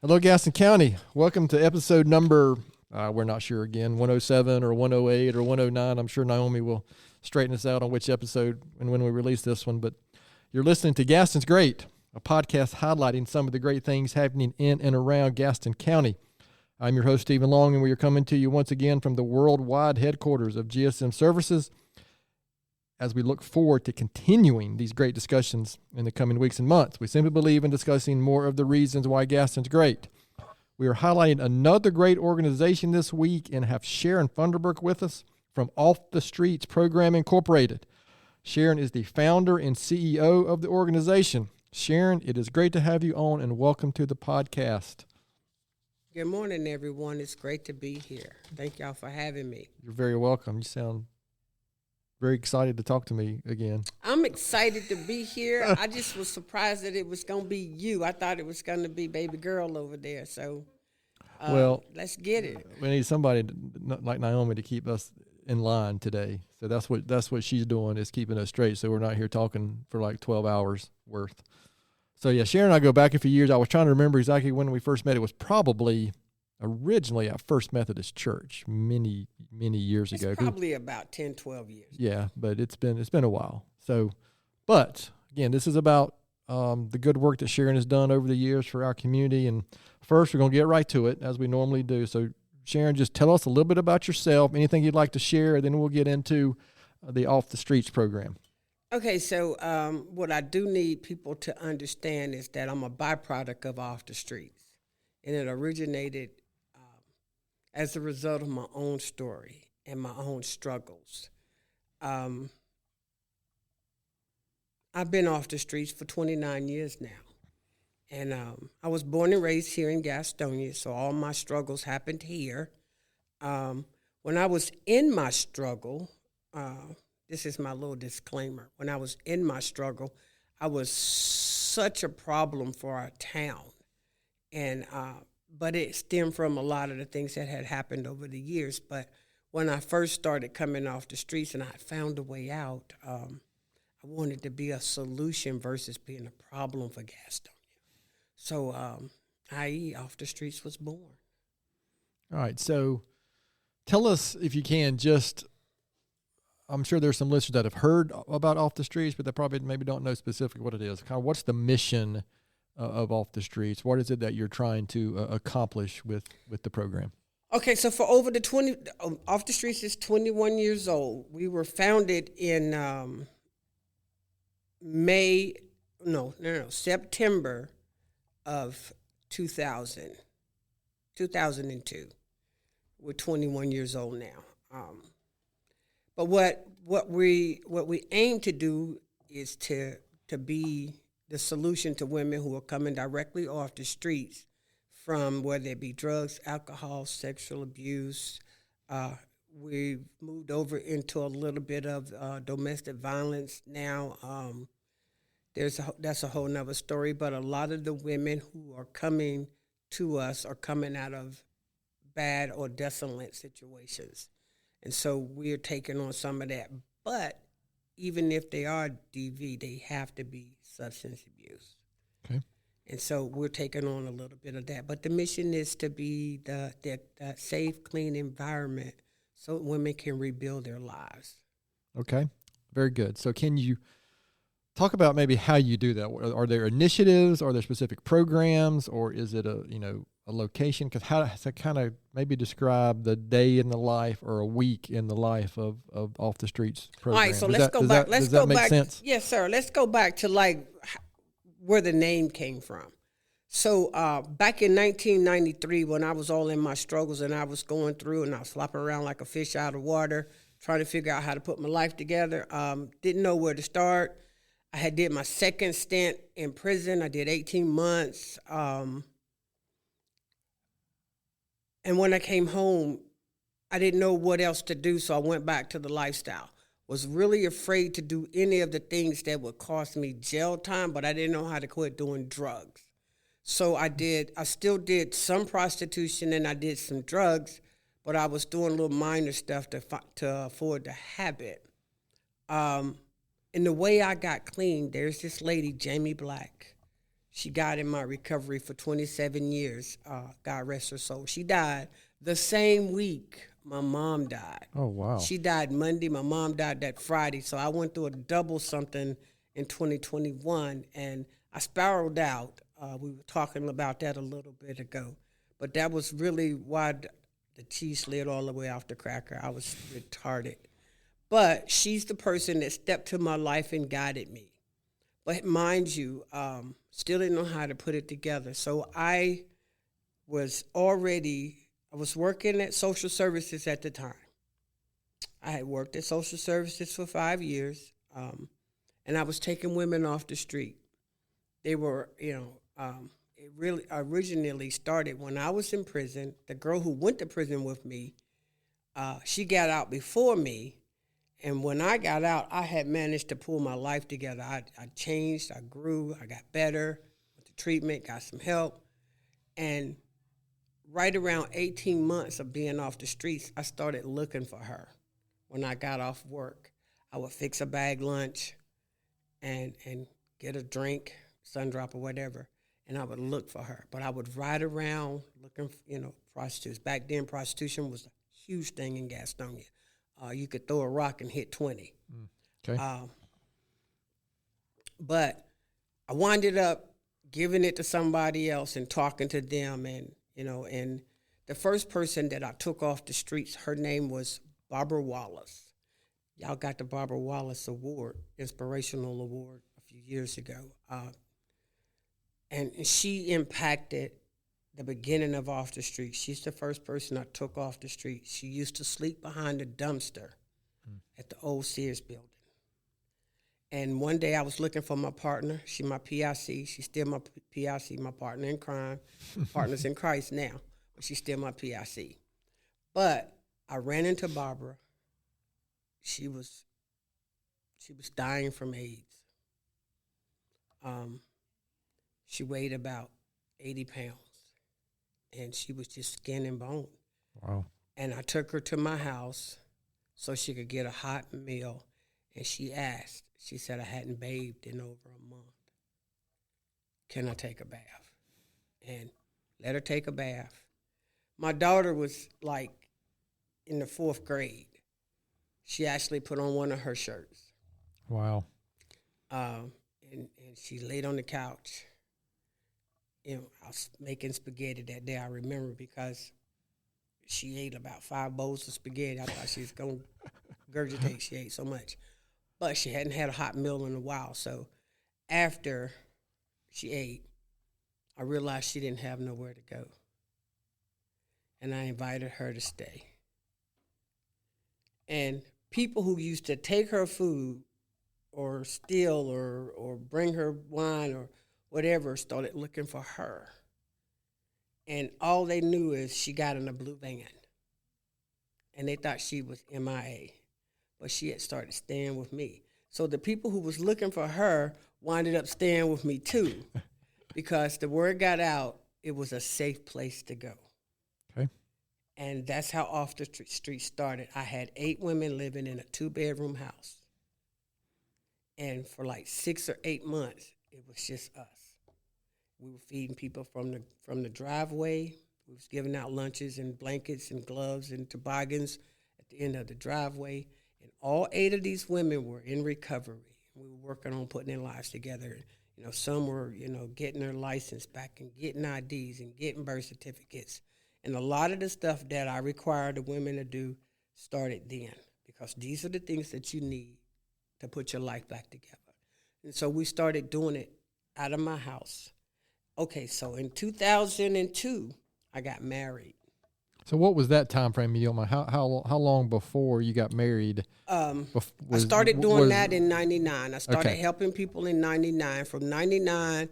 Hello, Gaston County. Welcome to episode number, we're not sure again, 107 or 108 or 109. I'm sure Naomi will straighten us out on which episode and when we release this one. But you're listening to Gaston's Great, a podcast highlighting some of the great things happening in and around Gaston County. I'm your host, Stephen Long, and we are coming to you once again from the worldwide headquarters of GSM Services as we look forward to continuing these great discussions in the coming weeks and months. We simply believe in discussing more of the reasons why Gaston's great. We are highlighting another great organization this week and have Shaaron Funderburk with us from Off the Streets Program Incorporated. Shaaron is the founder and CEO of the organization. Shaaron, it is great to have you on and welcome to the podcast. Good morning, everyone. It's great to be here. Thank y'all for having me. You're very welcome. You sound very excited to talk to me again. I'm excited to be here. I just was surprised that it was going to be you. I thought it was going to be baby girl over there. So, well, let's get it. We need somebody like Naomi to keep us in line today. So that's what she's doing, is keeping us straight. So we're not here talking for like 12 hours worth. So yeah, Shaaron and I go back a few years. I was trying to remember exactly when we first met. It was probably originally at First Methodist Church many years ago. It's probably about 10, 12 years. Yeah, but it's been a while. So, but again, this is about the good work that Shaaron has done over the years for our community. And first, we're going to get right to it, as we normally do. So, Shaaron, just tell us a little bit about yourself, anything you'd like to share, then we'll get into the Off the Streets program. Okay, so what I do need people to understand is that I'm a byproduct of Off the Streets. And it originated as a result of my own story and my own struggles. I've been off the streets for 29 years now. And I was born and raised here in Gastonia, so all my struggles happened here. When I was in my struggle, this is my little disclaimer. When I was in my struggle, I was such a problem for our town. And but it stemmed from a lot of the things that had happened over the years. But when I first started coming off the streets and I found a way out, I wanted to be a solution versus being a problem for Gaston. So, i.e., Off the Streets was born. All right. So tell us, if you can, I'm sure there's some listeners that have heard about Off the Streets, but they probably maybe don't know specifically what it is. Kind of what's the mission of Off the Streets? What is it that you're trying to accomplish with the program? Okay, so for over the Off the Streets is 21 years old. We were founded in September of 2002. We're 21 years old now. But what we aim to do is to be the solution to women who are coming directly off the streets from whether it be drugs, alcohol, sexual abuse. We've moved over into a little bit of domestic violence now. That's a whole nother story, but a lot of the women who are coming to us are coming out of bad or desolate situations. And so we're taking on some of that. But even if they are DV, they have to be substance abuse. Okay. And so we're taking on a little bit of that. But the mission is to be that safe, clean environment so women can rebuild their lives. Okay. Very good. So can you talk about maybe how you do that? Are there initiatives? Are there specific programs? Or is it a location? Because how to kind of maybe describe the day in the life or a week in the life of Off the Streets program. All right, so let's go back. Does that make sense? Yes, sir. Let's go back to where the name came from. So back in 1993, when I was all in my struggles and I was going through and I was flopping around like a fish out of water, trying to figure out how to put my life together, didn't know where to start. I had did my second stint in prison. I did 18 months. And when I came home, I didn't know what else to do, so I went back to the lifestyle. Was really afraid to do any of the things that would cost me jail time, but I didn't know how to quit doing drugs. So I still did some prostitution and I did some drugs, but I was doing little minor stuff to afford the habit. And the way I got clean, there's this lady, Jamie Black. She got in my recovery for 27 years. God rest her soul. She died the same week my mom died. Oh, wow. She died Monday. My mom died that Friday. So I went through a double something in 2021, and I spiraled out. We were talking about that a little bit ago. But that was really why the cheese slid all the way off the cracker. I was retarded. But she's the person that stepped to my life and guided me. But mind you, still didn't know how to put it together. So I was working at social services at the time. I had worked at social services for 5 years, and I was taking women off the street. They were, it really originally started when I was in prison. The girl who went to prison with me, she got out before me. And when I got out, I had managed to pull my life together. I changed, I grew, I got better, went to treatment, got some help. And right around 18 months of being off the streets, I started looking for her. When I got off work, I would fix a bag lunch and get a drink, Sundrop or whatever, and I would look for her. But I would ride around looking for, prostitutes. Back then, prostitution was a huge thing in Gastonia. You could throw a rock and hit 20. Okay. But I winded up giving it to somebody else and talking to them. And the first person that I took off the streets, her name was Barbara Wallace. Y'all got the Barbara Wallace Award, Inspirational Award, a few years ago. And she impacted the beginning of Off the Street. She's the first person I took off the street. She used to sleep behind a dumpster at the old Sears building. And one day I was looking for my partner. She's my PIC. She's still my PIC, my partner in crime. Partners in Christ now, but she's still my PIC. But I ran into Barbara. She was dying from AIDS. She weighed about 80 pounds. And she was just skin and bone. Wow. And I took her to my house so she could get a hot meal. And she said I hadn't bathed in over a month. Can I take a bath? And let her take a bath. My daughter was like in the 4th grade. She actually put on one of her shirts. Wow. And she laid on the couch. I was making spaghetti that day, I remember, because she ate about 5 bowls of spaghetti. I thought she was going to regurgitate. She ate so much. But she hadn't had a hot meal in a while. So after she ate, I realized she didn't have nowhere to go. And I invited her to stay. And people who used to take her food or steal or bring her wine or whatever started looking for her. And all they knew is she got in a blue van. And they thought she was MIA. But she had started staying with me. So the people who was looking for her winded up staying with me too. Because the word got out, it was a safe place to go. Okay. And that's how Off the Street started. I had 8 women living in a 2-bedroom house. And for like 6 or 8 months, it was just us. We were feeding people from the driveway. We was giving out lunches and blankets and gloves and toboggans at the end of the driveway. And all 8 of these women were in recovery. We were working on putting their lives together. Some were, getting their license back and getting IDs and getting birth certificates. And a lot of the stuff that I required the women to do started then, because these are the things that you need to put your life back together. And so we started doing it out of my house. Okay, so in 2002, I got married. So what was that time frame? How long before you got married? I started doing that in 99. I started helping people in 99. From 99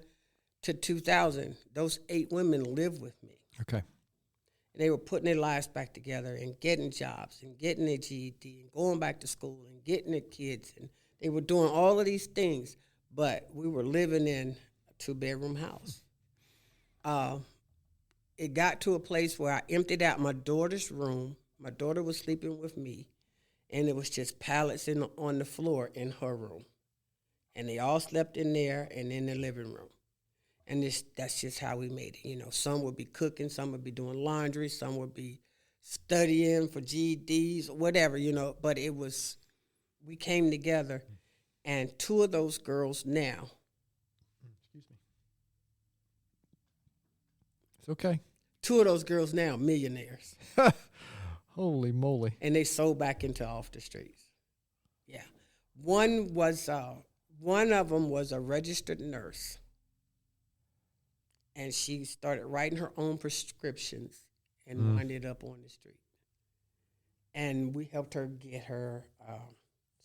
to 2000, those 8 women lived with me. Okay. And they were putting their lives back together and getting jobs and getting their GED and going back to school and getting their kids. And they were doing all of these things, but we were living in a 2-bedroom house. It got to a place where I emptied out my daughter's room. My daughter was sleeping with me, and it was just pallets on the floor in her room. And they all slept in there and in the living room. And that's just how we made it. You know, some would be cooking, some would be doing laundry, some would be studying for GEDs, whatever, you know. But we came together, and two of those girls now. Excuse me. It's okay. Two of those girls now, millionaires. Holy moly. And they sold back into off the streets. Yeah. One of them was a registered nurse. And she started writing her own prescriptions and winded up on the street. And we helped her get her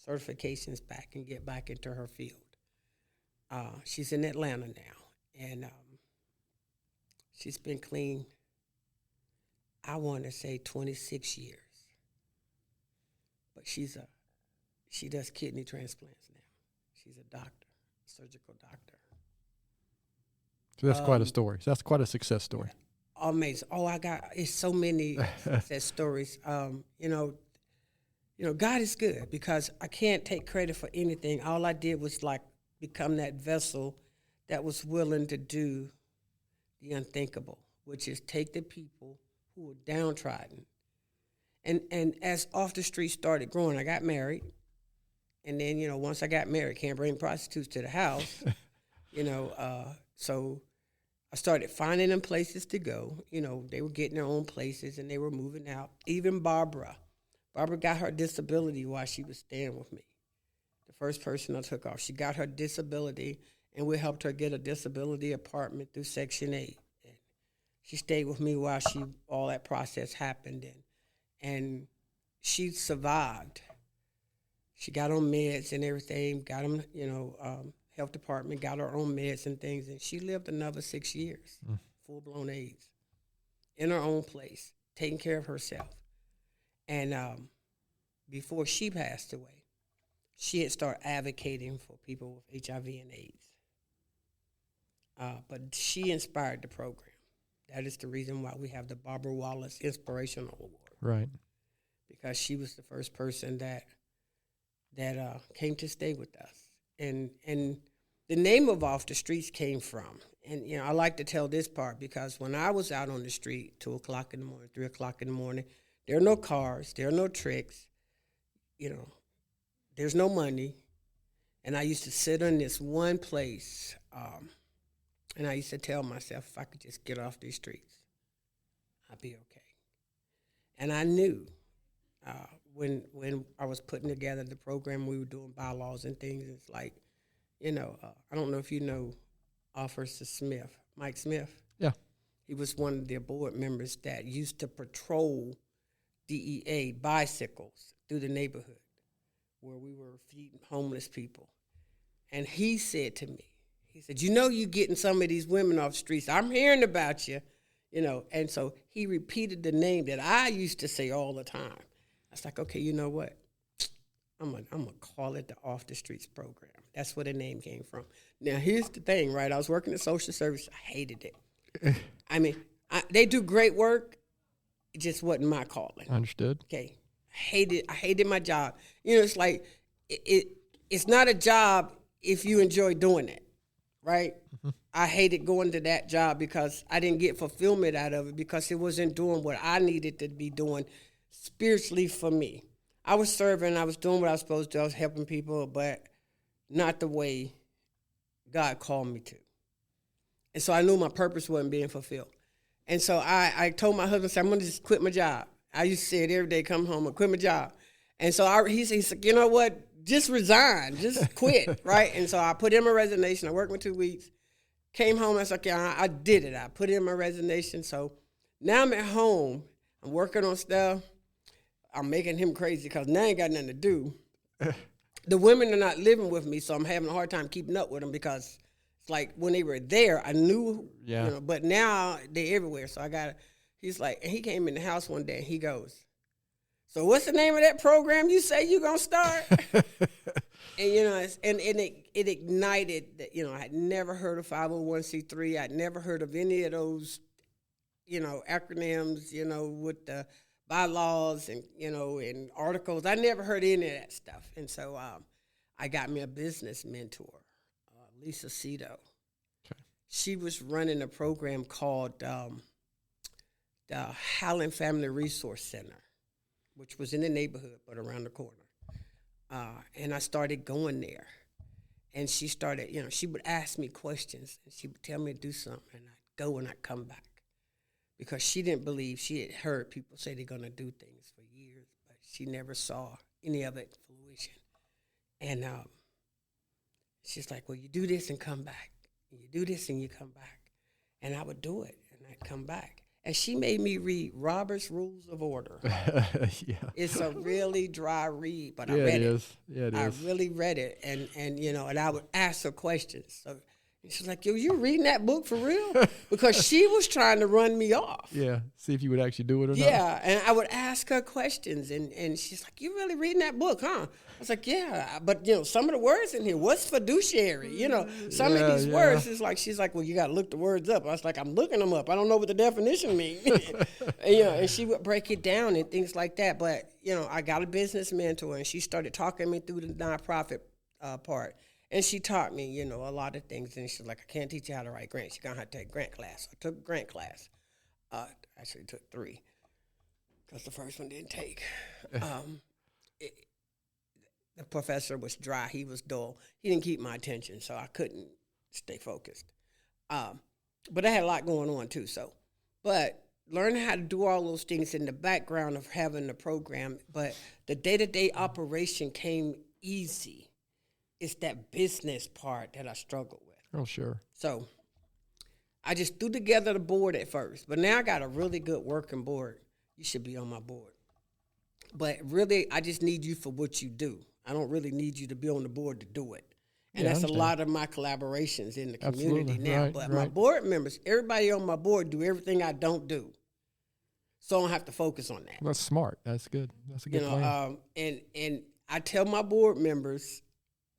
certifications back and get back into her field. She's in Atlanta now, and she's been clean, I want to say 26 years. But she does kidney transplants now. She's a doctor, surgical doctor. So that's quite a story. So that's quite a success story. Amazing. Oh, it's so many success stories. You know, God is good, because I can't take credit for anything. All I did was like become that vessel that was willing to do the unthinkable, which is take the people who were downtrodden. And as Off the Street started growing, I got married. And then, you know, once I got married, can't bring prostitutes to the house. You know, so I started finding them places to go. You know, they were getting their own places and they were moving out. Even Barbara got her disability while she was staying with me. The first person I took off, she got her disability, and we helped her get a disability apartment through Section 8. And she stayed with me while all that process happened, and she survived. She got on meds and everything, got them, you know, health department, got her own meds and things, and she lived another 6 years, full-blown AIDS, in her own place, taking care of herself. And before she passed away, she had started advocating for people with HIV and AIDS. But she inspired the program. That is the reason why we have the Barbara Wallace Inspirational Award. Right. Because she was the first person that came to stay with us. And the name of Off the Streets came from, and, you know, I like to tell this part, because when I was out on the street, 2 o'clock in the morning, 3 o'clock in the morning, there are no cars, there are no tricks, you know, there's no money. And I used to sit in this one place, and I used to tell myself, if I could just get off these streets, I'd be okay. And I knew when I was putting together the program, we were doing bylaws and things. It's like, you know, I don't know if you know Officer Smith, Mike Smith. Yeah. He was one of their board members that used to patrol DEA bicycles through the neighborhood where we were feeding homeless people. And he said to me, he said, you know, you getting some of these women off the streets. I'm hearing about you, you know. And so he repeated the name that I used to say all the time. I was like, okay, you know what? I'm gonna call it the Off the Streets program. That's where the name came from. Now, here's the thing, right? I was working in social service. I hated it. I mean, they do great work. It just wasn't my calling. Understood. Okay. I hated my job. You know, it's like, it's not a job if you enjoy doing it, right? Mm-hmm. I hated going to that job because I didn't get fulfillment out of it, because it wasn't doing what I needed to be doing spiritually for me. I was serving, I was doing what I was supposed to do, I was helping people, but not the way God called me to. And so I knew my purpose wasn't being fulfilled. And so I told my husband, I'm going to just quit my job. I used to say it every day, come home and quit my job. And so he said, you know what, just resign, just quit, right? And so I put in my resignation. I worked for 2 weeks, came home, I said, okay, I did it. I put in my resignation. So now I'm at home, I'm working on stuff. I'm making him crazy because now I ain't got nothing to do. The women are not living with me, so I'm having a hard time keeping up with them, because it's like when they were there, I knew, you know, but now they're everywhere. So he's like, and he came in the house one day and he goes, so what's the name of that program you say you're going to start? And, you know, it ignited that, you know, I had never heard of 501c3. I'd never heard of any of those, you know, acronyms, you know, with the bylaws and, you know, and articles. I never heard any of that stuff. And so I got me a business mentor, Lisa Cito. Okay. she was running a program called the Howland Family Resource Center, which was in the neighborhood but around the corner. And I started going there. And she started, she would ask me questions, and she would tell me to do something, and I'd go and I'd come back. Because she didn't believe, she had heard people say they're going to do things for years, but she never saw any of it fruition. And she's like, well, you do this and come back. And you do this and you come back. And I would do it, and I'd come back. And she made me read Robert's Rules of Order. Yeah. It's a really dry read, but yeah, I read it. Is. Yeah, it I is. really read it, and and I would ask her questions. So she's like, yo, you reading that book for real? Because she was trying to run me off. Yeah, see if you would actually do it or not. Yeah, and I would ask her questions, and she's like, you really reading that book, huh? I was like, yeah, but, some of the words in here, what's fiduciary? Some of these words, is like, she's like, well, you got to look the words up. I was like, I'm looking them up. I don't know what the definition means. And she would break it down and things like that. But, I got a business mentor, and she started talking me through the nonprofit part. And she taught me, a lot of things. And she's like, I can't teach you how to write grants. You're going to have to take grant class. I took grant class. Actually took 3 because the first one didn't take. The professor was dry. He was dull. He didn't keep my attention, so I couldn't stay focused. But I had a lot going on, too. But learning how to do all those things in the background of having the program, but the day-to-day operation came easy. It's that business part that I struggled with. Oh, sure. So I just threw together the board at first, but now I got a really good working board. You should be on my board. But really, I just need you for what you do. I don't really need you to be on the board to do it. And that's a lot of my collaborations in the community now. Right, but right. my board members, everybody on my board do everything I don't do. So I don't have to focus on that. That's smart. That's good. That's a good plan. And I tell my board members,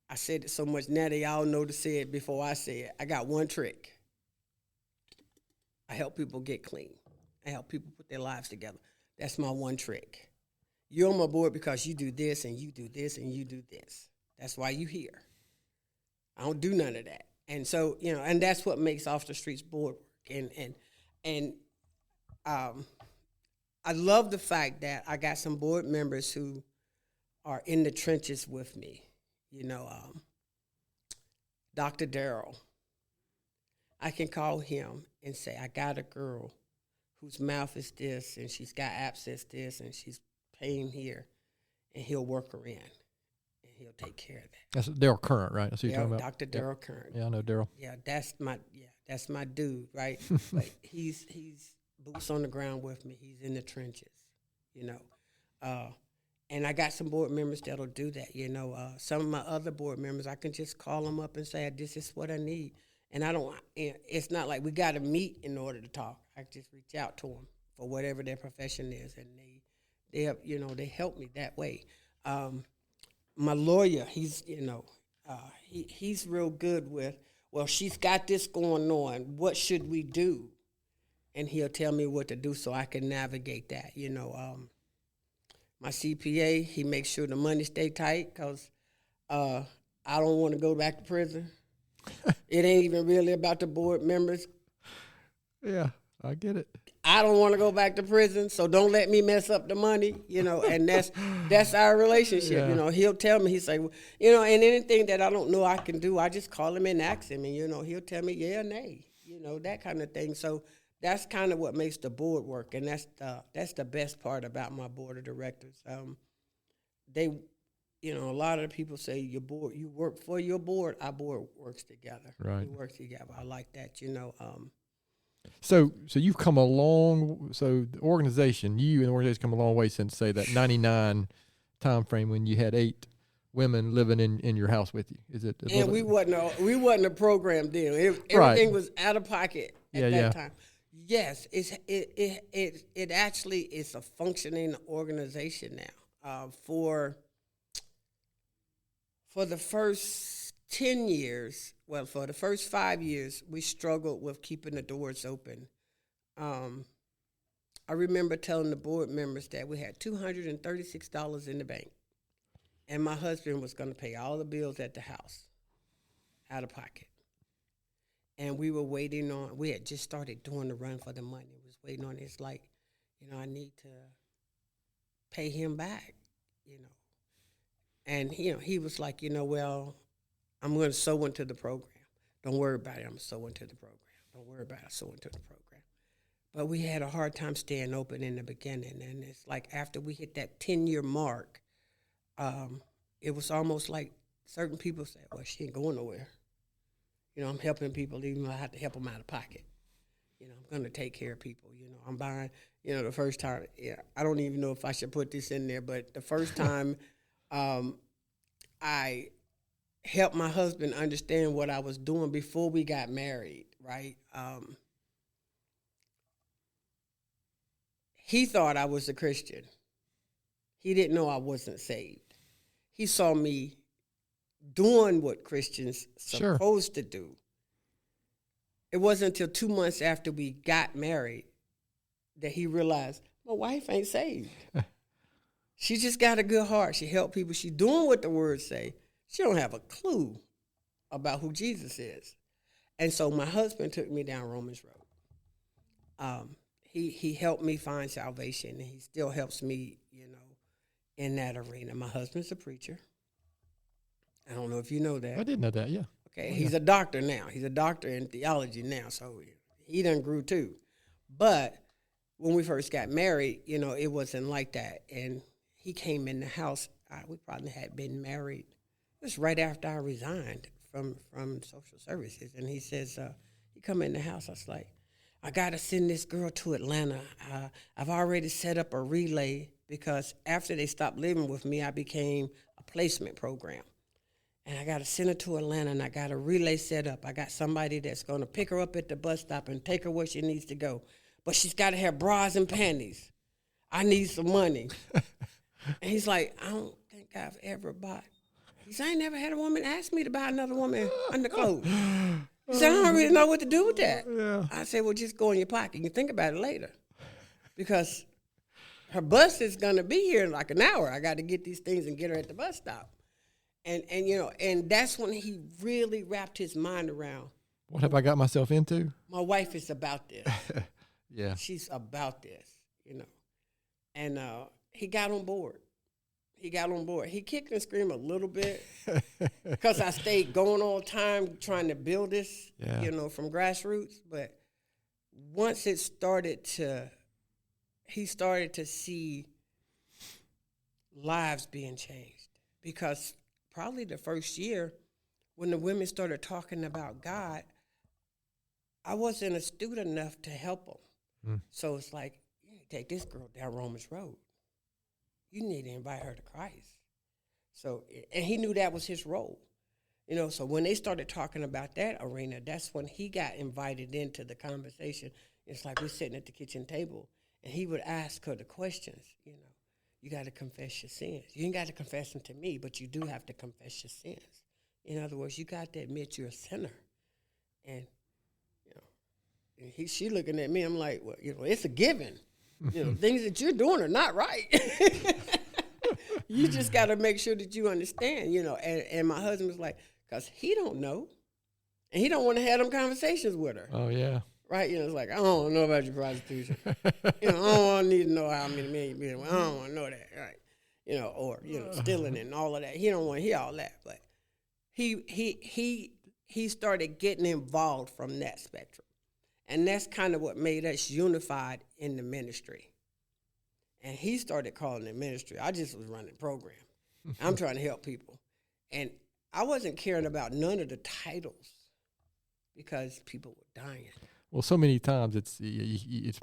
I said it so much now they all know to say it before I say it. I got one trick. I help people get clean. I help people put their lives together. That's my one trick. You're on my board because you do this and you do this and you do this. That's why you here. I don't do none of that. And so, and that's what makes Off the Streets board work. And I love the fact that I got some board members who are in the trenches with me. Dr. Darrell. I can call him and say, I got a girl whose mouth is this, and she's got abscess this, and she's pain here, and he'll work her in, and he'll take care of that. That's Darrell Current, right? That's who you're talking about? Dr. Darrell Current. Yeah, I know Darrell. Yeah, that's my dude, right? But he's boots on the ground with me. He's in the trenches, and I got some board members that'll do that, Some of my other board members, I can just call them up and say, this is what I need. And it's not like we got to meet in order to talk. I just reach out to them for whatever their profession is, and they help me that way. My lawyer, he's he's real good with, well, she's got this going on. What should we do? And he'll tell me what to do so I can navigate that. My CPA, he makes sure the money stay tight because I don't want to go back to prison. It ain't even really about the board members. Yeah, I get it. I don't want to go back to prison, so don't let me mess up the money, and that's our relationship. Yeah. He'll tell me, he's like, and anything that I don't know I can do, I just call him and ask him, and, he'll tell me yeah or nay, that kind of thing. So that's kind of what makes the board work, and that's the best part about my board of directors. They, a lot of the people say you work for your board, our board works together. Right. We work together. I like that, So you've come a long. So the organization, you and the organization, come a long way since, say, that '99 time frame when you had 8 women living in your house with you. Is it? And we wasn't a program then. Everything was out of pocket at that time. Yes, it actually is a functioning organization now. For the first 10 years, for the first 5 years, we struggled with keeping the doors open. I remember telling the board members that we had $236 in the bank, and my husband was going to pay all the bills at the house out of pocket. And we were waiting on, we had just started doing the run for the money. We was waiting on, it's like, I need to pay him back, And, he was like, well, I'm going to sow into the program. Don't worry about it. I'm sow into the program. Don't worry about it. Sow into the program. But we had a hard time staying open in the beginning. And it's like after we hit that 10-year mark, it was almost like certain people said, well, she ain't going nowhere. I'm helping people even though I have to help them out of pocket. I'm going to take care of people. I'm buying, the first time, I don't even know if I should put this in there, but the first time I helped my husband understand what I was doing before we got married, right? He thought I was a Christian. He didn't know I wasn't saved. He saw me doing what Christians supposed to do. It wasn't until 2 months after we got married that he realized my wife ain't saved. She just got a good heart. She helped people. She's doing what the words say. She don't have a clue about who Jesus is. And so my husband took me down Romans Road. He helped me find salvation, and he still helps me, in that arena. My husband's a preacher. I don't know if you know that. I did know that, yeah. Okay, he's a doctor now. He's a doctor in theology now, so he done grew too. But when we first got married, it wasn't like that. And he came in the house. We probably had been married. It was right after I resigned from social services. And he says, he come in the house. I was like, I got to send this girl to Atlanta. I've already set up a relay because after they stopped living with me, I became a placement program. And I got to send her to Atlanta, and I got a relay set up. I got somebody that's going to pick her up at the bus stop and take her where she needs to go. But she's got to have bras and panties. I need some money. And he's like, I don't think I've ever bought. He said, I ain't never had a woman ask me to buy another woman underclothes. He said, I don't really know what to do with that. Yeah. I said, well, just go in your pocket. You can think about it later. Because her bus is going to be here in like an hour. I got to get these things and get her at the bus stop. And that's when he really wrapped his mind around. What have I got myself into? My wife is about this. Yeah. She's about this, And he got on board. He kicked and screamed a little bit because I stayed going all the time trying to build this, from grassroots. But once he started to see lives being changed because probably the first year when the women started talking about God, I wasn't astute enough to help them. So it's like, you take this girl down Romans Road. You need to invite her to Christ. So, and he knew that was his role. So when they started talking about that arena, that's when he got invited into the conversation. It's like we're sitting at the kitchen table, and he would ask her the questions, You got to confess your sins. You ain't got to confess them to me, but you do have to confess your sins. In other words, you got to admit you're a sinner. And, she looking at me, I'm like, well, it's a given. Things that you're doing are not right. You just got to make sure that you understand, And my husband was like, because he don't know. And he don't want to have them conversations with her. Oh, yeah. Right? It's like, I don't know about your prostitution. I don't need to know how many million you I don't want to know that. Right? Or, stealing and all of that. He don't want to hear all that. But he started getting involved from that spectrum. And that's kind of what made us unified in the ministry. And he started calling it ministry. I just was running the program. I'm trying to help people. And I wasn't caring about none of the titles because people were dying. Well, so many times it's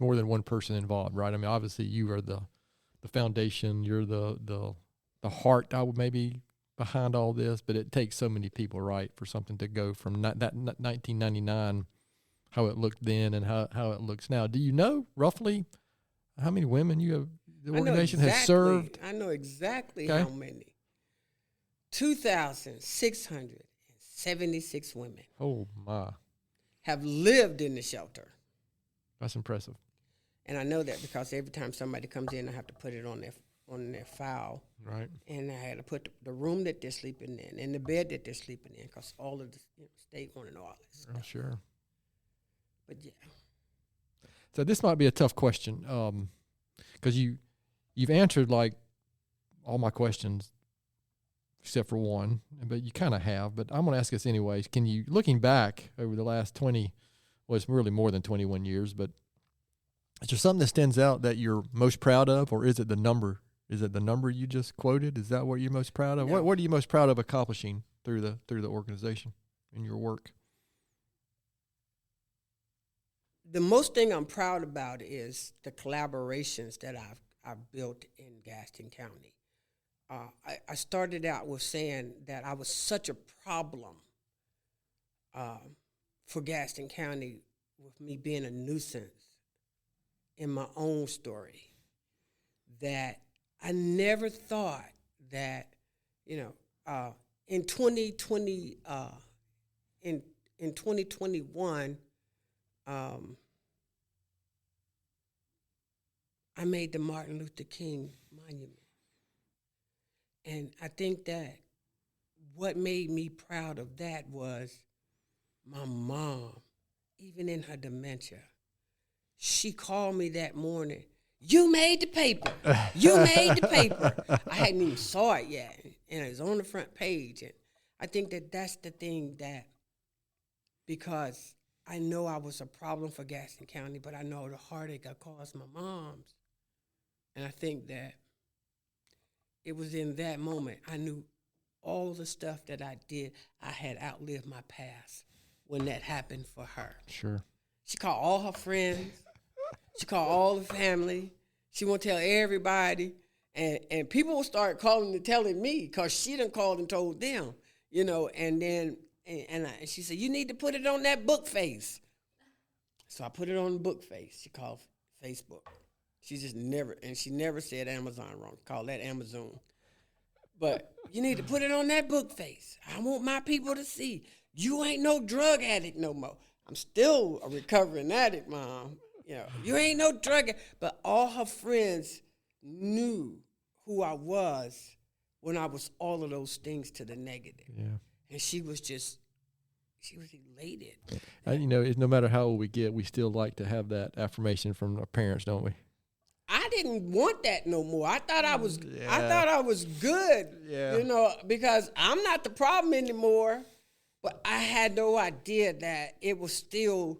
more than one person involved, right? I mean, obviously you are the foundation. You're the heart, I would maybe behind all this, but it takes so many people, right, for something to go from that 1999, how it looked then and how it looks now. Do you know roughly how many women the organization has served? I know exactly how many. 2,676 women. Oh, my. Have lived in the shelter. That's impressive. And I know that because every time somebody comes in, I have to put it on their file. Right. And I had to put the room that they're sleeping in and the bed that they're sleeping in because all of the state want to know all this stuff. Oh, sure. But yeah. So this might be a tough question, because you've answered like all my questions except for one, but you kind of have. But I'm going to ask this anyways. Can you, looking back over the last 20, well, it's really more than 21 years, but is there something that stands out that you're most proud of, or is it the number? Is it the number you just quoted? Is that what you're most proud of? No. What are you most proud of accomplishing through the organization in your work? The most thing I'm proud about is the collaborations that I've built in Gaston County. I started out with saying that I was such a problem for Gaston County with me being a nuisance in my own story, that I never thought that, in 2020, in 2021, I made the Martin Luther King Monument. And I think that what made me proud of that was my mom, even in her dementia. She called me that morning, "You made the paper. You made the paper." I hadn't even saw it yet, and it was on the front page. And I think that that's the thing, that because I know I was a problem for Gaston County, but I know the heartache I caused my moms. And I think that it was in that moment I knew all the stuff that I did, I had outlived my past when that happened for her. Sure. She called all her friends. She called all the family. She want to tell everybody. And people will start calling and telling me because she done called and told them, and then and she said, "You need to put it on that book face." So I put it on the book face. She called Facebook. She just never, and she never said Amazon wrong. Called that Amazon. But you need to put it on that book face. I want my people to see you ain't no drug addict no more. I'm still a recovering addict, Mom. You ain't no drug addict. But all her friends knew who I was when I was all of those things to the negative. Yeah. And she was elated. No matter how old we get, we still like to have that affirmation from our parents, don't we? I didn't want that no more. I thought I was good. Yeah. Because I'm not the problem anymore. But I had no idea that it was still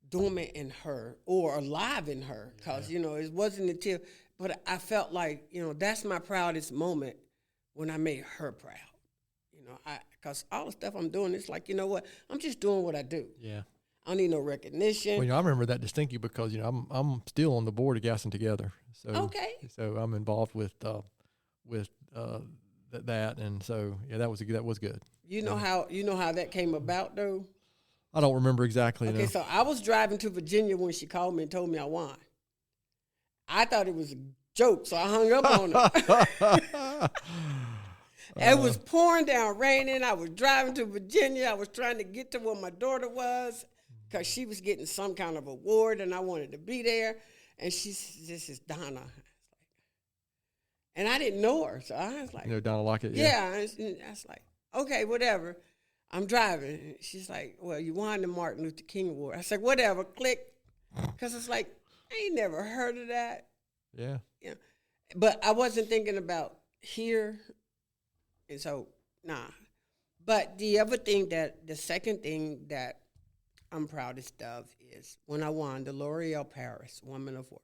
dormant in her or alive in her. Because, it wasn't until, but I felt like, that's my proudest moment when I made her proud. Because all the stuff I'm doing, it's like, you know what? I'm just doing what I do. Yeah. I don't need no recognition. Well, I remember that distinctly because I'm still on the board of Gaston Together. So Okay. So I'm involved with that, and so that was good. You know how that came about though? I don't remember exactly. Okay, so I was driving to Virginia when she called me and told me I won. I thought it was a joke, so I hung up on her. It was pouring down, raining. I was driving to Virginia. I was trying to get to where my daughter was because she was getting some kind of award, and I wanted to be there. And she said, "This is Donna." And I didn't know her, so I was like, Donna Lockett? Yeah. I was like, okay, whatever. I'm driving. And she's like, "Well, you won the Martin Luther King Award." I said, "Whatever," click. Because it's like, I ain't never heard of that. Yeah. But I wasn't thinking about here. And so, nah. But the second thing that I'm proudest of is when I won the L'Oreal Paris Woman of Worth.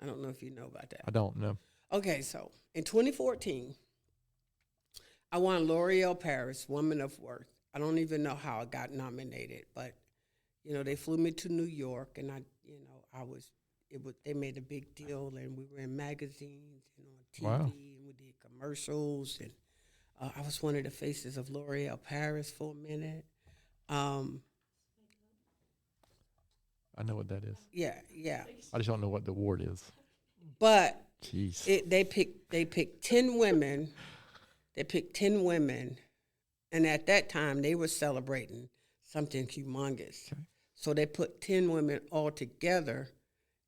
I don't know if you know about that. I don't know. Okay, so in 2014, I won L'Oreal Paris Woman of Worth. I don't even know how I got nominated, but they flew me to New York, and they made a big deal, and we were in magazines and on TV. Wow. And we did commercials, and I was one of the faces of L'Oreal Paris for a minute. I know what that is. Yeah. I just don't know what the award is. But jeez, they picked 10 women. They picked 10 women, and at that time they were celebrating something humongous. Okay. So they put 10 women all together,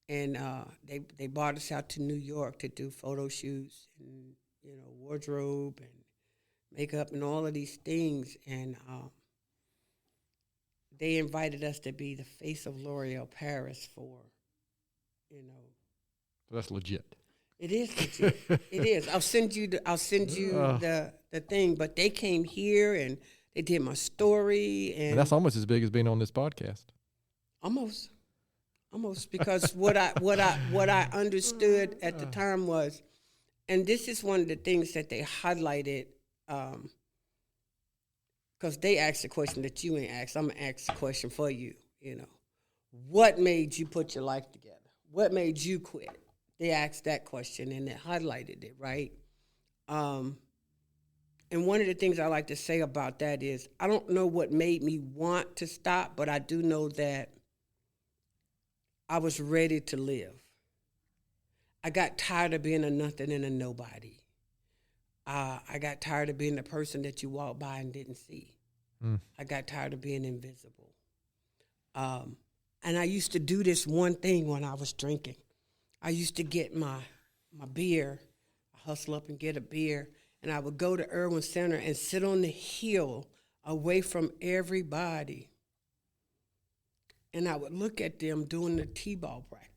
and they brought us out to New York to do photo shoots and wardrobe and makeup and all of these things. And they invited us to be the face of L'Oreal Paris for, That's legit. It is legit. It is. I'll send you the thing. But they came here and they did my story, and that's almost as big as being on this podcast. Almost, because what I understood at the time was, and this is one of the things that they highlighted, because they asked a question that you ain't asked. I'm gonna ask a question for you. What made you put your life together? What made you quit? They asked that question and they highlighted it, right? And one of the things I like to say about that is, I don't know what made me want to stop, but I do know that I was ready to live. I got tired of being a nothing and a nobody. I got tired of being the person that you walked by and didn't see. I got tired of being invisible. And I used to do this one thing when I was drinking. I used to get my beer, hustle up and get a beer, and I would go to Irwin Center and sit on the hill away from everybody. And I would look at them doing the t-ball practice,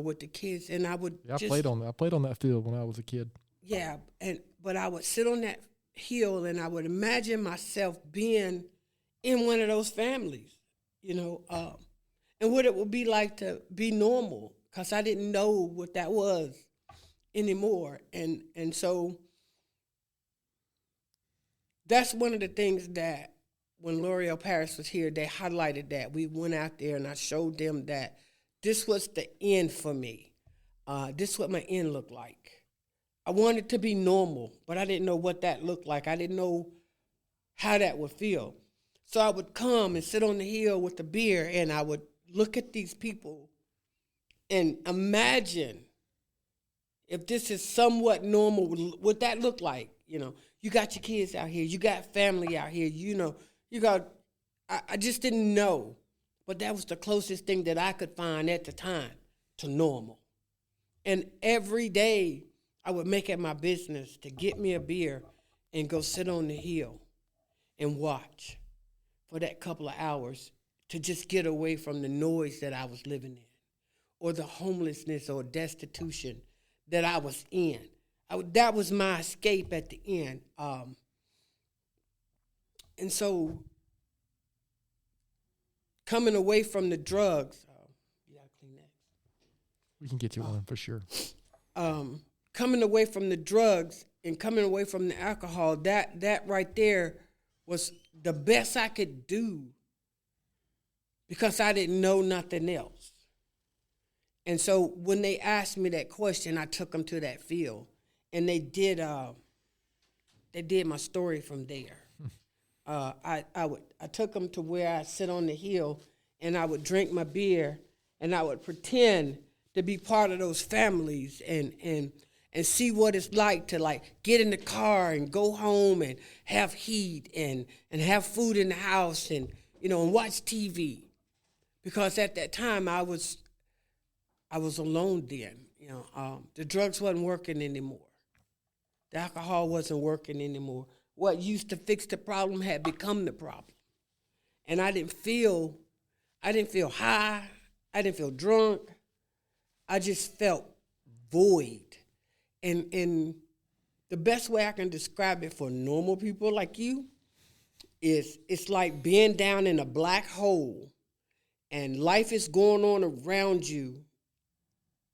with the kids, and I would I played on that field when I was a kid. Yeah, but I would sit on that hill and I would imagine myself being in one of those families, and what it would be like to be normal, because I didn't know what that was anymore. And so that's one of the things that when L'Oreal Paris was here, they highlighted that. We went out there and I showed them that this was the end for me. This is what my end looked like. I wanted to be normal, but I didn't know what that looked like. I didn't know how that would feel. So I would come and sit on the hill with the beer, and I would look at these people and imagine if this is somewhat normal, what that look like. You got your kids out here, you got family out here, I just didn't know. But that was the closest thing that I could find at the time to normal. And every day I would make it my business to get me a beer and go sit on the hill and watch for that couple of hours to just get away from the noise that I was living in, or the homelessness or destitution that I was in. That was my escape at the end. And so coming away from the drugs, you gotta clean that. We can get you one for sure. Coming away from the drugs and coming away from the alcohol, that right there was the best I could do, because I didn't know nothing else. And so when they asked me that question, I took them to that field, and they did my story from there. I took them to where I sit on the hill, and I would drink my beer, and I would pretend to be part of those families and see what it's like to get in the car and go home and have heat and have food in the house and watch TV, because at that time I was alone then. The drugs wasn't working anymore. The alcohol wasn't working anymore. What used to fix the problem had become the problem. And I didn't feel high. I didn't feel drunk. I just felt void. And the best way I can describe it for normal people like you is it's like being down in a black hole and life is going on around you,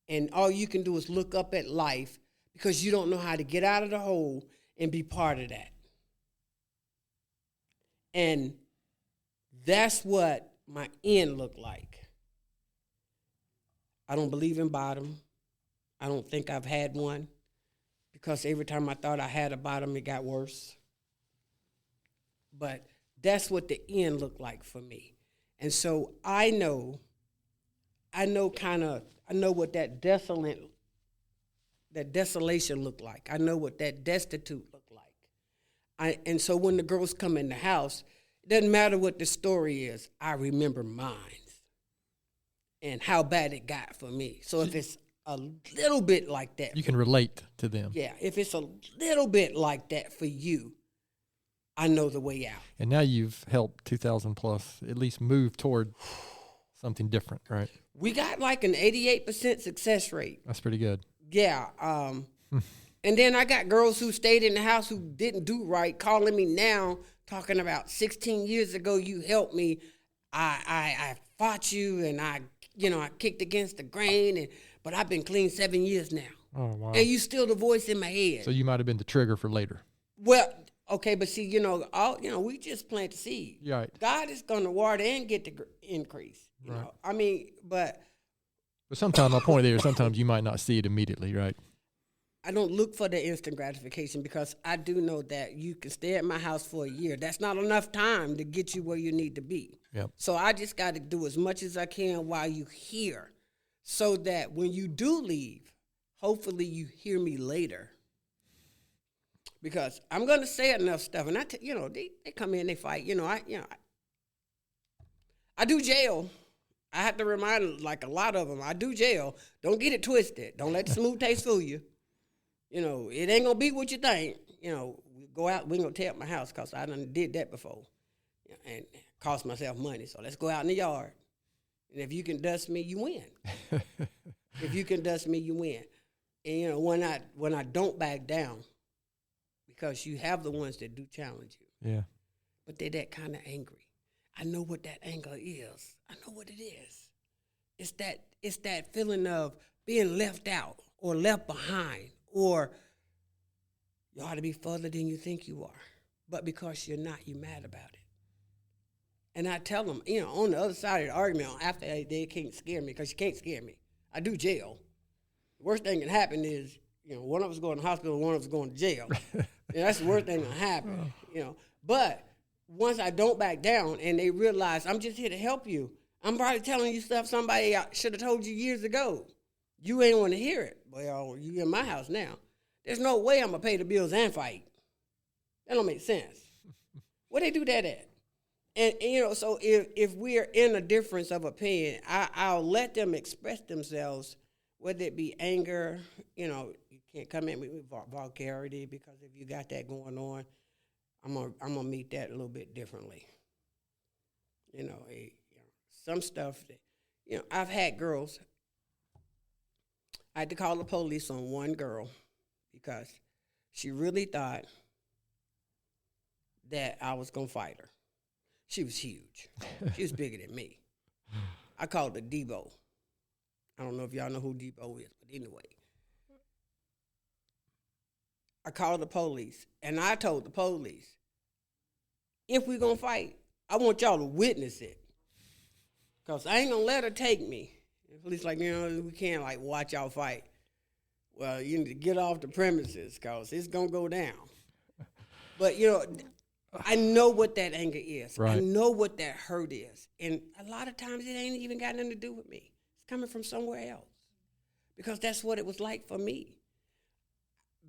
and all you can do is look up at life because you don't know how to get out of the hole and be part of that. And that's what my end looked like. I don't believe in bottom. I don't think I've had one, because every time I thought I had a bottom, it got worse. But that's what the end looked like for me. And so I know what that desolation looked like. I know what that destitute looked like. And so when the girls come in the house, it doesn't matter what the story is, I remember mine and how bad it got for me. So if it's a little bit like that, you can relate to them. Yeah, if it's a little bit like that for you, I know the way out. And now you've helped 2,000 plus at least move toward something different, right? We got like an 88% success rate. That's pretty good. Yeah. And then I got girls who stayed in the house who didn't do right calling me now, talking about 16 years ago you helped me. I fought you and I kicked against the grain, but I've been clean 7 years now. Oh, wow. And you still the voice in my head. So you might have been the trigger for later. Well, okay, but see, we just plant the seed. Right. God is going to water and get the increase. You Right. know, I mean, but sometimes my point there is sometimes you might not see it immediately, right? I don't look for the instant gratification because I do know that you can stay at my house for a year. That's not enough time to get you where you need to be. Yep. So I just got to do as much as I can while you're here so that when you do leave, hopefully you hear me later. Because I'm going to say enough stuff, and they come in, they fight. I do jail. I have to remind like a lot of them. I do jail. Don't get it twisted. Don't let the smooth taste fool you. It ain't gonna be what you think. We go out. We ain't gonna tear up my house because I done did that before, and it cost myself money. So let's go out in the yard, and if you can dust me, you win. If you can dust me, you win. And when I don't back down. Because you have the ones that do challenge you. Yeah. But they're that kind of angry. I know what that anger is. I know what it is. It's that feeling of being left out or left behind or you ought to be further than you think you are. But because you're not, you're mad about it. And I tell them, on the other side of the argument, after they can't scare me because you can't scare me. I do jail. The worst thing that can happen is, one of us going to the hospital, one of us going to jail. That's the worst thing that happen, But once I don't back down and they realize I'm just here to help you, I'm probably telling you stuff somebody should have told you years ago. You ain't want to hear it. Well, you in my house now. There's no way I'm going to pay the bills and fight. That don't make sense. Where they do that at? And so if we're in a difference of opinion, I'll let them express themselves, whether it be anger, you can't come at me with vulgarity because if you got that going on, I'm gonna meet that a little bit differently. Some stuff that, I've had girls. I had to call the police on one girl because she really thought that I was gonna fight her. She was huge. She was bigger than me. I called her Debo. I don't know if y'all know who Debo is, but anyway. I called the police, and I told the police, if we're going to fight, I want y'all to witness it. Because I ain't going to let her take me. The police like, we can't, watch y'all fight. Well, you need to get off the premises because it's going to go down. But, I know what that anger is. Right. I know what that hurt is. And a lot of times it ain't even got nothing to do with me. It's coming from somewhere else. Because that's what it was like for me.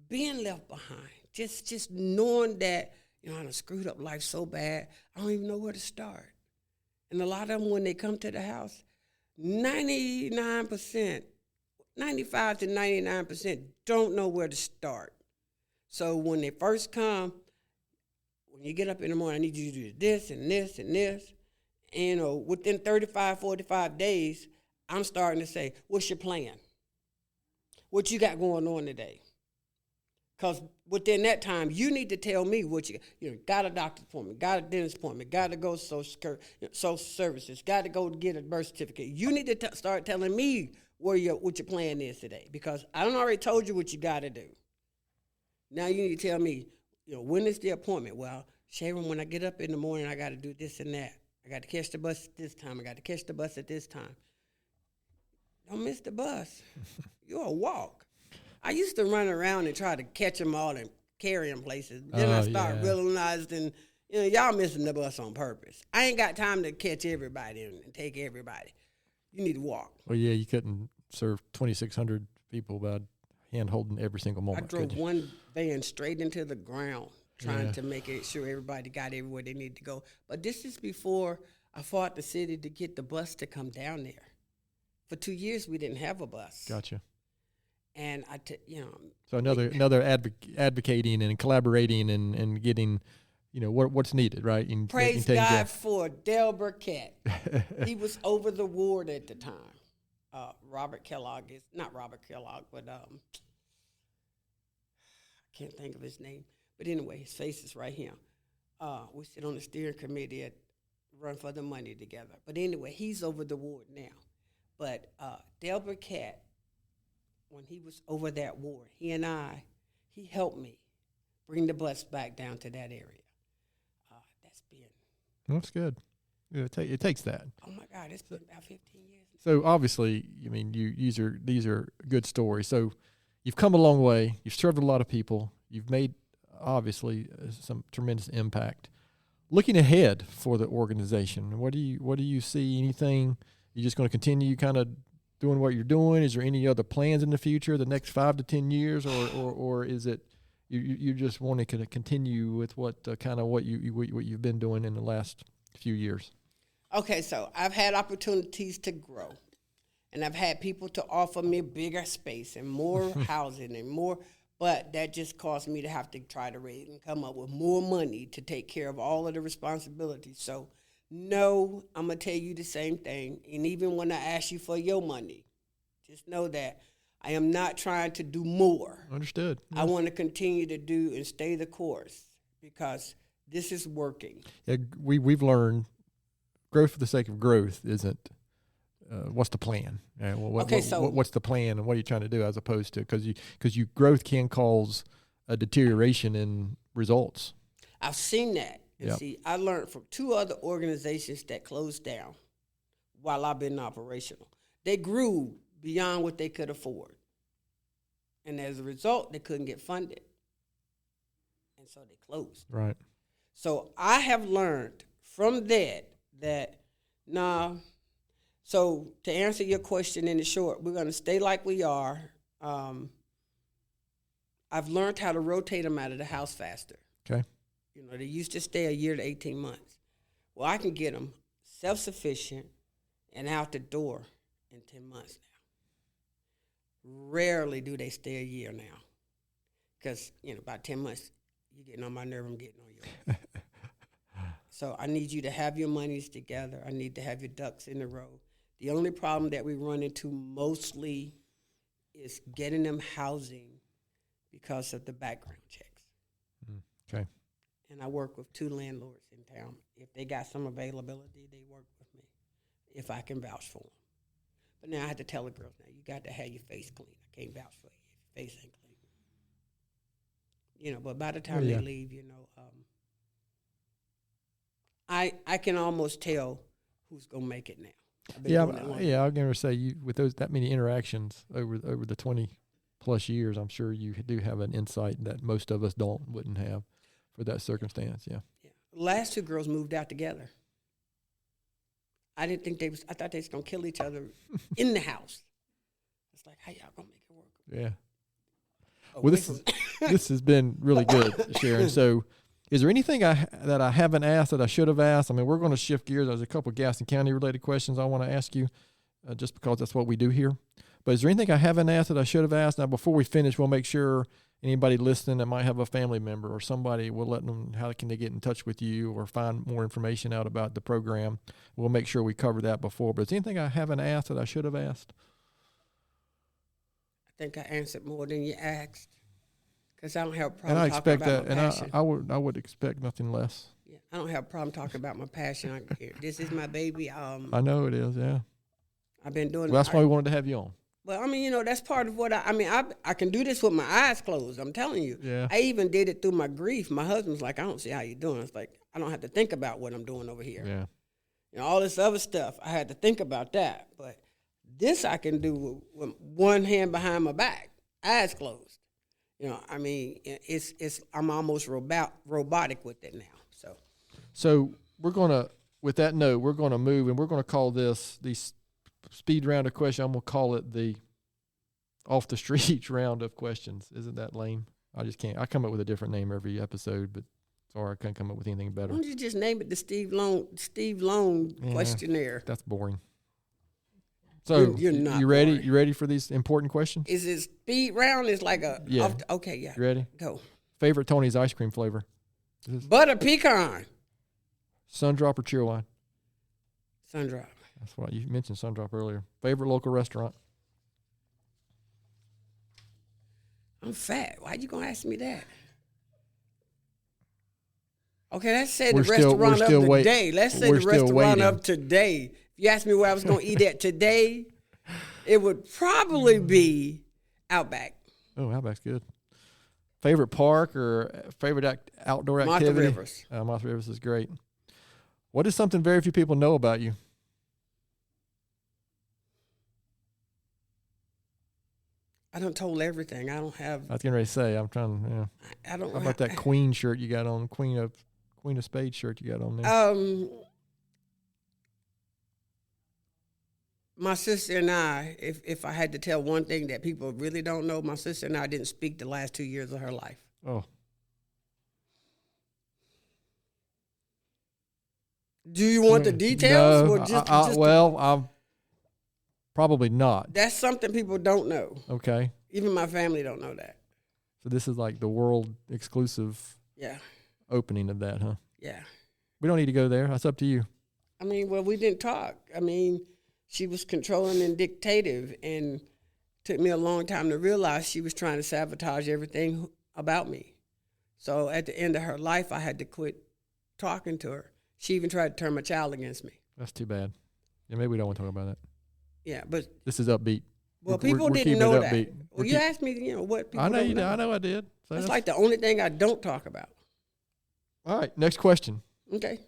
Being left behind, just knowing that, I done screwed up life so bad, I don't even know where to start. And a lot of them, when they come to the house, 99%, 95 to 99% don't know where to start. So when they first come, when you get up in the morning, I need you to do this and this and this. And, within 35, 45 days, I'm starting to say, what's your plan? What you got going on today? Because within that time, you need to tell me what you got a doctor's appointment, got a dentist appointment, got to go to social services, got to go get a birth certificate. You need to start telling me what your plan is today because I done already told you what you got to do. Now you need to tell me, when is the appointment? Well, Shaaron, when I get up in the morning, I got to do this and that. I got to catch the bus at this time. I got to catch the bus at this time. Don't miss the bus. You'll walk. I used to run around and try to catch them all and carry them places. Then I start realizing, y'all missing the bus on purpose. I ain't got time to catch everybody and take everybody. You need to walk. Well, yeah, you couldn't serve 2,600 people by hand-holding every single moment. I drove one van straight into the ground trying to make sure everybody got everywhere they need to go. But this is before I fought the city to get the bus to come down there. For 2 years, we didn't have a bus. Gotcha. And so another advocating and collaborating and getting, what's needed, right? Praise God for Dale Burkett. He was over the ward at the time. Robert Kellogg is not Robert Kellogg, but I can't think of his name. But anyway, his face is right here. We sit on the steering committee at Run for the Money together. But anyway, he's over the ward now. But Dale Burkett, when he was over that ward, he helped me bring the bus back down to that area. That's good. It takes that. Oh my God, it's been about 15 years. So obviously, these are good stories. So you've come a long way. You've served a lot of people. You've made obviously some tremendous impact. Looking ahead for the organization, what do you see? Anything? You just going to continue kind of doing what you're doing? Is there any other plans in the future, the next 5 to 10 years, or is it you just want to kind of continue with what you've been doing in the last few years? Okay, so I've had opportunities to grow, and I've had people to offer me a bigger space and more housing and more, but that just caused me to have to try to raise and come up with more money to take care of all of the responsibilities. So, no, I'm going to tell you the same thing, and even when I ask you for your money, just know that I am not trying to do more. Understood. Yeah. I want to continue to do and stay the course because this is working. Yeah, we've learned growth for the sake of growth isn't. What's the plan? What's the plan, and what are you trying to do? As opposed to because growth can cause a deterioration in results. I've seen that. And see, I learned from 2 other organizations that closed down while I've been operational. They grew beyond what they could afford. And as a result, they couldn't get funded. And so they closed. Right. So I have learned from that so to answer your question in the short, we're going to stay like we are. I've learned how to rotate them out of the house faster. Okay. They used to stay a year to 18 months. Well, I can get them self-sufficient and out the door in 10 months now. Rarely do they stay a year now. Because, about 10 months, you're getting on my nerve, I'm getting on yours. So I need you to have your monies together. I need to have your ducks in a row. The only problem that we run into mostly is getting them housing because of the background checks. Okay. And I work with 2 landlords in town. If they got some availability, they work with me if I can vouch for them. But now I have to tell the girls, now you got to have your face clean. I can't vouch for you if your face ain't clean. But by the time they leave, I can almost tell who's going to make it now. I'm going to say with that many interactions over the 20 plus years, I'm sure you do have an insight that most of us wouldn't have for that circumstance. Yeah. The last 2 girls moved out together. I didn't think I thought they was going to kill each other in the house. It's like, how y'all going to make it work? Yeah. Well, this has been really good, Shaaron. So is there anything that I haven't asked that I should have asked? I mean, we're going to shift gears. There's a couple of Gaston County related questions I want to ask you just because that's what we do here. But is there anything I haven't asked that I should have asked? Now, before we finish, we'll make sure anybody listening that might have a family member or somebody, we'll let them, how can they get in touch with you or find more information out about the program? We'll make sure we cover that before. But is there anything I haven't asked that I should have asked? I think I answered more than you asked. Because I don't have a problem talking about my passion. And I would expect nothing less. Yeah, I don't have a problem talking about my passion. This is my baby. I know it is, yeah. I've been doing that's why we wanted to have you on. Well, I mean, that's part of what I can do this with my eyes closed. I'm telling you. Yeah. I even did it through my grief. My husband's like, I don't see how you're doing. It's like, I don't have to think about what I'm doing over here. Yeah. All this other stuff, I had to think about that. But this I can do with one hand behind my back, eyes closed. I'm almost robotic with it now. So we're gonna, with that note, we're gonna move and we're gonna call these speed round of questions. I'm gonna call it the off the street round of questions. Isn't that lame? I just can't. I come up with a different name every episode, but sorry, I can't come up with anything better. Why don't you just name it the Steve Loan questionnaire? That's boring. So you're not you ready? boring. You ready for these important questions? Is it speed round? Is like a yeah. Okay, yeah. You ready? Go. Favorite Tony's ice cream flavor? Butter pecan. Sundrop or Cheerwine? Sundrop. That's what you mentioned. Sundrop earlier. Favorite local restaurant? I'm fat. Why you gonna ask me that? Okay, let's say the restaurant of the day. Let's say the restaurant of today. If you asked me where I was gonna eat at today, it would probably be Outback. Oh, Outback's good. Favorite park or favorite outdoor activity? Martha Rivers. Martha Rivers is great. What is something very few people know about you? I done told everything. I don't have. I was getting ready to say. I'm trying. Yeah. I don't. How about that Queen shirt you got on? Queen of Spades shirt you got on there. My sister and I, if I had to tell one thing that people really don't know, my sister and I didn't speak the last 2 years of her life. Oh. Do you want the details? No, or just I'm probably not. That's something people don't know. Okay. Even my family don't know that. So this is like the world exclusive opening of that, huh? Yeah. We don't need to go there. That's up to you. I mean, well, we didn't talk. I mean, she was controlling and dictative, and took me a long time to realize she was trying to sabotage everything about me. So at the end of her life, I had to quit talking to her. She even tried to turn my child against me. That's too bad. Yeah, maybe we don't want to talk about that. Yeah, but this is upbeat. Well, people didn't know that. Upbeat. Well, you asked me, what people I know don't you know. did. I know I did. So that's like the only thing I don't talk about. All right, next question. Okay.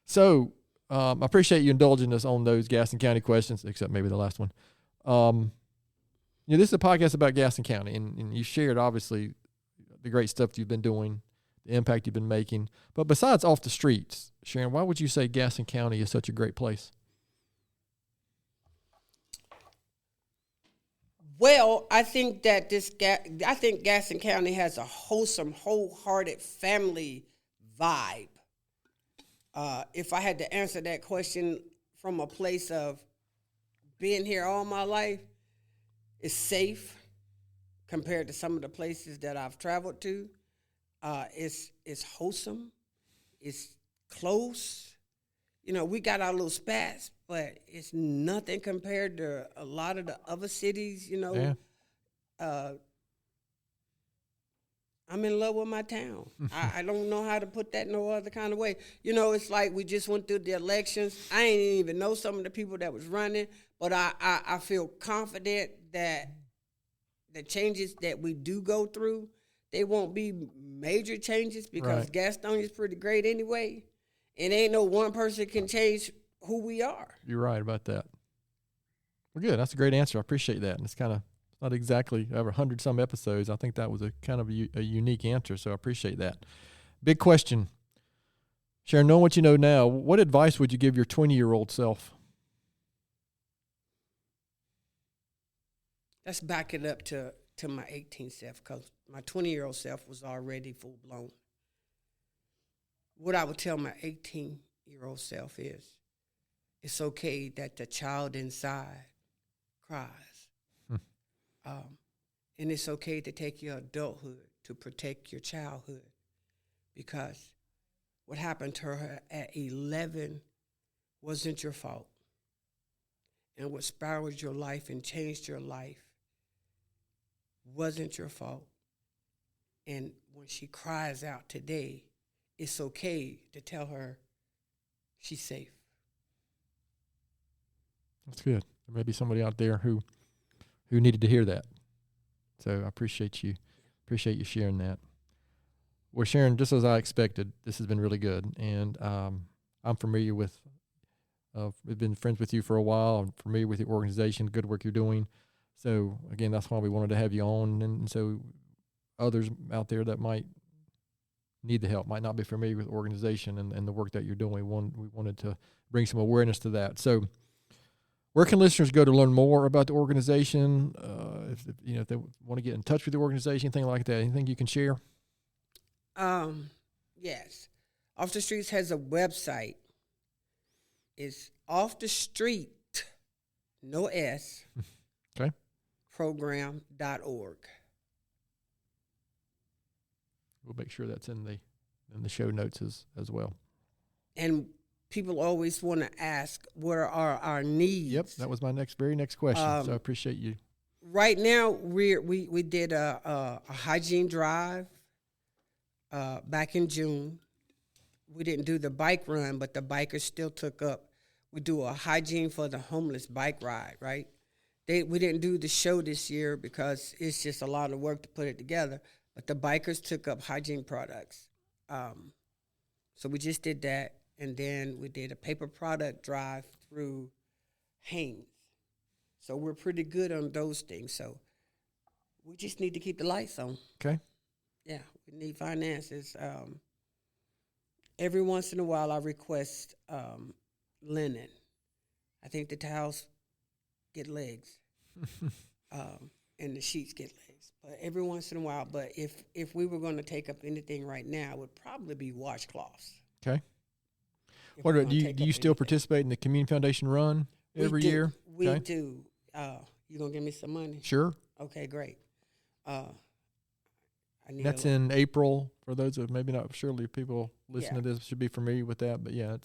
So, I appreciate you indulging us on those Gaston County questions, except maybe the last one. This is a podcast about Gaston County, and you shared, obviously, the great stuff you've been doing, the impact you've been making. But besides off the streets, Shaaron, why would you say Gaston County is such a great place? Well, I think that Gaston County has a wholesome, wholehearted family vibe. If I had to answer that question from a place of being here all my life, it's safe compared to some of the places that I've traveled to. It's wholesome. It's close. We got our little spats, but it's nothing compared to a lot of the other cities, Yeah. I'm in love with my town. I don't know how to put that no other kind of way. It's like we just went through the elections. I ain't even know some of the people that was running, but I feel confident that the changes that we do go through, they won't be major changes because Right. Gaston is pretty great anyway. And ain't no one person can change who we are. You're right about that. Well, good. That's a great answer. I appreciate that. And it's kind of not exactly over 100-some episodes. I think that was a kind of a unique answer, so I appreciate that. Big question. Shaaron, knowing what you know now, what advice would you give your 20-year-old self? Let's back it up to my 18 self, because my 20-year-old self was already full-blown. What I would tell my 18-year-old self is, it's okay that the child inside cries. And it's okay to take your adulthood to protect your childhood, because what happened to her at 11 wasn't your fault. And what spiraled your life and changed your life wasn't your fault. And when she cries out today, it's okay to tell her she's safe. That's good. There may be somebody out there who needed to hear that. So I appreciate you sharing that. Well, Shaaron, just as I expected, this has been really good. And I'm familiar with, we've been friends with you for a while. I'm familiar with your organization, the good work you're doing. So, again, that's why we wanted to have you on. And so others out there that might need the help, might not be familiar with the organization and the work that you're doing, we wanted to bring some awareness to that. So where can listeners go to learn more about the organization? If they want to get in touch with the organization, anything like that, anything you can share? Yes. Off the Streets has a website. It's Off the Street, no S, okay, program.org. we'll make sure that's in the show notes as well. And people always want to ask, what are our needs? Yep, that was my very next question. So I appreciate you. Right now, we did a hygiene drive back in June. We didn't do the bike run, but the bikers still took up. We do a hygiene for the homeless bike ride, right? We didn't do the show this year because it's just a lot of work to put it together. But the bikers took up hygiene products. So we just did that. And then we did a paper product drive through Haynes. So we're pretty good on those things. So we just need to keep the lights on. Okay. Yeah, we need finances. Every once in a while, I request linen. I think the towels get legs, and the sheets get legs. But every once in a while, but if we were going to take up anything right now, it would probably be washcloths. Okay. What do you still participate in the Community Foundation run every year? We do. You gonna give me some money? Sure. Okay, great. That's in April. For those of maybe not, surely people listening to this should be familiar with that. But yeah,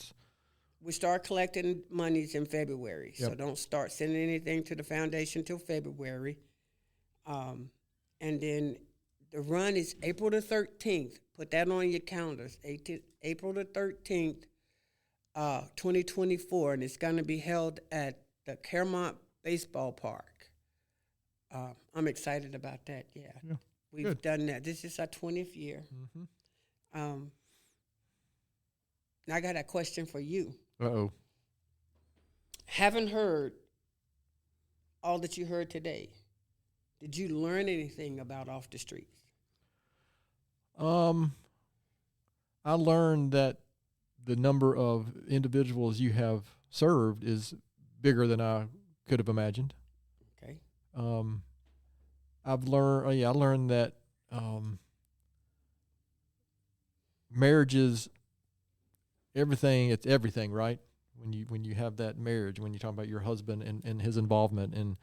we start collecting monies in February, so don't start sending anything to the foundation till February. And then the run is April the 13th. Put that on your calendars. April the 13th, 2024, and it's going to be held at the Claremont Baseball Park. I'm excited about that. Yeah. We've done that. This is our 20th year. Mm-hmm. Now I got a question for you. Uh-oh. Haven't heard all that you heard today. Did you learn anything about Off the Streets? I learned that the number of individuals you have served is bigger than I could have imagined. Okay. I learned that marriage is everything. It's everything, right? When you have that marriage, when you talk about your husband and his involvement and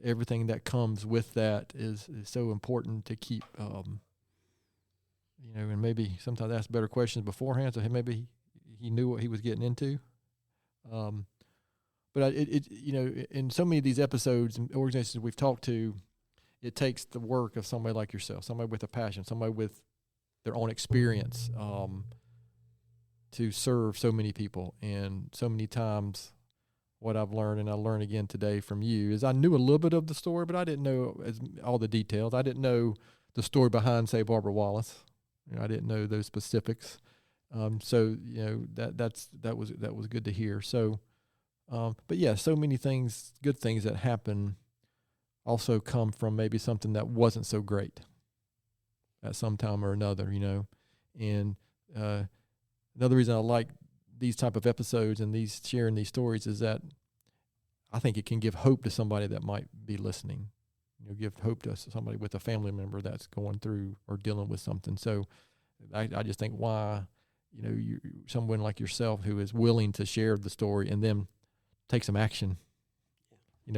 everything that comes with that is so important to keep. And maybe sometimes ask better questions beforehand, so maybe he knew what he was getting into. But in so many of these episodes and organizations we've talked to, it takes the work of somebody like yourself, somebody with a passion, somebody with their own experience, to serve so many people. And so many times what I've learned, and I learned again today from you, is I knew a little bit of the story, but I didn't know all the details. I didn't know the story behind, say, Barbara Wallace. I didn't know those specifics. So that was good to hear. So, but yeah, so many things, good things that happen also come from maybe something that wasn't so great at some time or another, And another reason I like these type of episodes and sharing these stories is that I think it can give hope to somebody that might be listening. Give hope to somebody with a family member that's going through or dealing with something. So I just think why, someone like yourself who is willing to share the story and then take some action.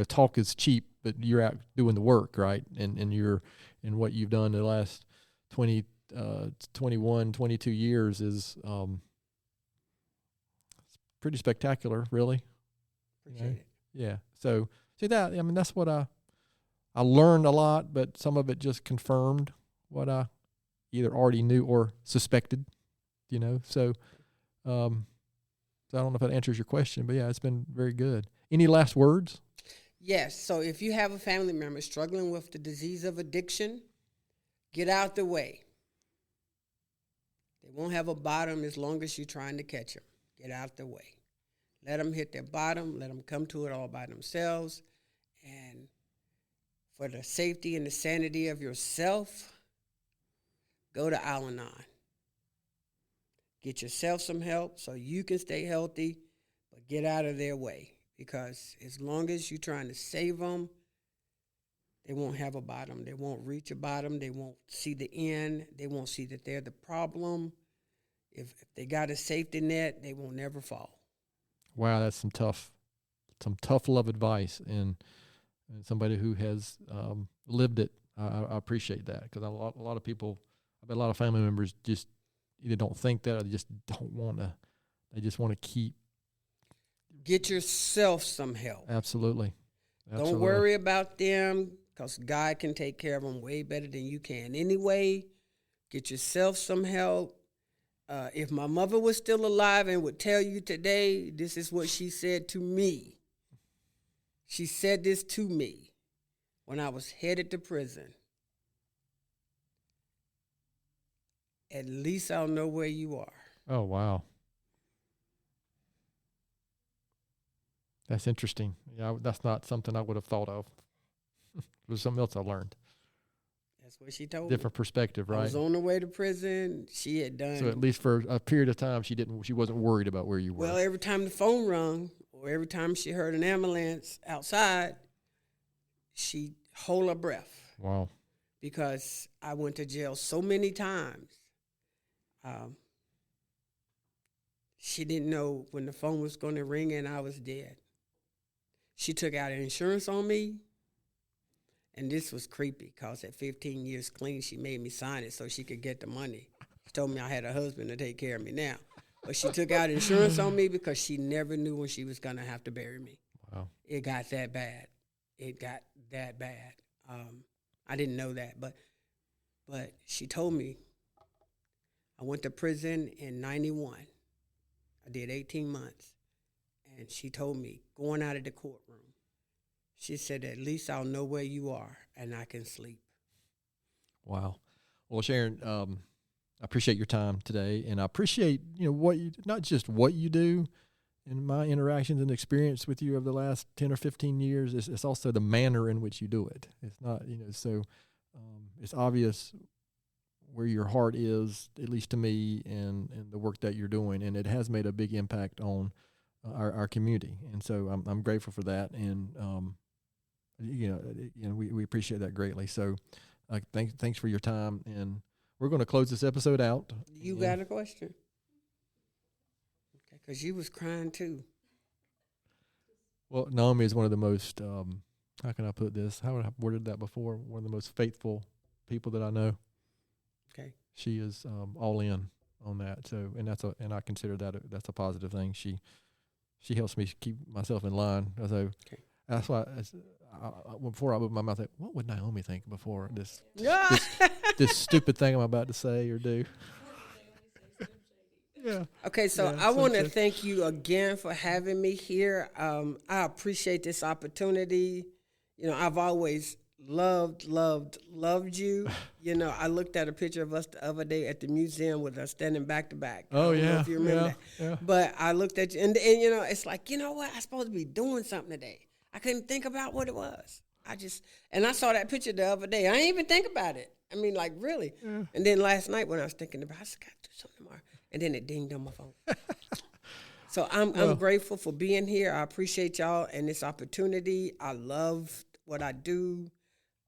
Talk is cheap, but you're out doing the work, right? And you're in what you've done the last 21, 22 years is it's pretty spectacular, really. Appreciate it. Yeah. So see that, that's what I learned a lot, but some of it just confirmed what I either already knew or suspected, So I don't know if that answers your question, but yeah, it's been very good. Any last words? Yes. So if you have a family member struggling with the disease of addiction, get out the way. They won't have a bottom as long as you're trying to catch them. Get out the way. Let them hit their bottom. Let them come to it all by themselves. And for the safety and the sanity of yourself, go to Al-Anon. Get yourself some help so you can stay healthy, but get out of their way. Because as long as you're trying to save them, they won't have a bottom. They won't reach a bottom. They won't see the end. They won't see that they're the problem. If they got a safety net, they will never fall. Wow, that's some tough love advice, and somebody who has lived it. I appreciate that, because a lot of people I bet a lot of family members just either don't think that or they just don't want to. They just want to keep. Get yourself some help. Absolutely. Don't worry about them because God can take care of them way better than you can. Anyway, get yourself some help. If my mother was still alive and would tell you today, this is what she said to me. She said this to me when I was headed to prison. At least I'll know where you are. Oh, wow. That's interesting. Yeah, that's not something I would have thought of. It was something else I learned. That's what she told Different me. perspective, right? I was on the way to prison. She had done. So at least for a period of time, she wasn't worried about where you were. Well, every time the phone rung or every time she heard an ambulance outside, she'd hold her breath. Wow. Because I went to jail so many times. She didn't know when the phone was going to ring and I was dead. She took out insurance on me. And this was creepy because at 15 years clean, she made me sign it so she could get the money. She told me I had a husband to take care of me now. But she took out insurance on me because she never knew when she was going to have to bury me. Wow. It got that bad. I didn't know that. But she told me I went to prison in 91. I did 18 months. And she told me, going out of the courtroom, she said, at least I'll know where you are and I can sleep. Wow. Well, Shaaron, I appreciate your time today, and I appreciate, not just what you do. In my interactions and experience with you over the last 10 or 15 years, it's also the manner in which you do it. It's not, so it's obvious where your heart is, at least to me, and the work that you're doing, and it has made a big impact on our community, and so I'm grateful for that, and we appreciate that greatly. So thanks for your time, and we're going to close this episode out. You got a question? Okay, because you was crying too. Well, Naomi is one of the most, how can I put this? How would I worded that before? One of the most faithful people that I know. Okay. She is all in on that. So, and I consider that's a positive thing. She helps me keep myself in line. So okay. That's why before I open my mouth, what would Naomi think before this this stupid thing I'm about to say or do? Yeah. Okay, so I want to thank you again for having me here. I appreciate this opportunity. I've always loved you. I looked at a picture of us the other day at the museum with us standing back to back. Oh, I don't know yeah. if you remember that. Yeah. But I looked at you, and it's like, what? I'm supposed to be doing something today. I couldn't think about what it was. And I saw that picture the other day. I didn't even think about it. I mean, like, really. Yeah. And then last night when I was thinking about it, I said, I got to do something tomorrow. And then it dinged on my phone. So I'm grateful for being here. I appreciate y'all and this opportunity. I love what I do.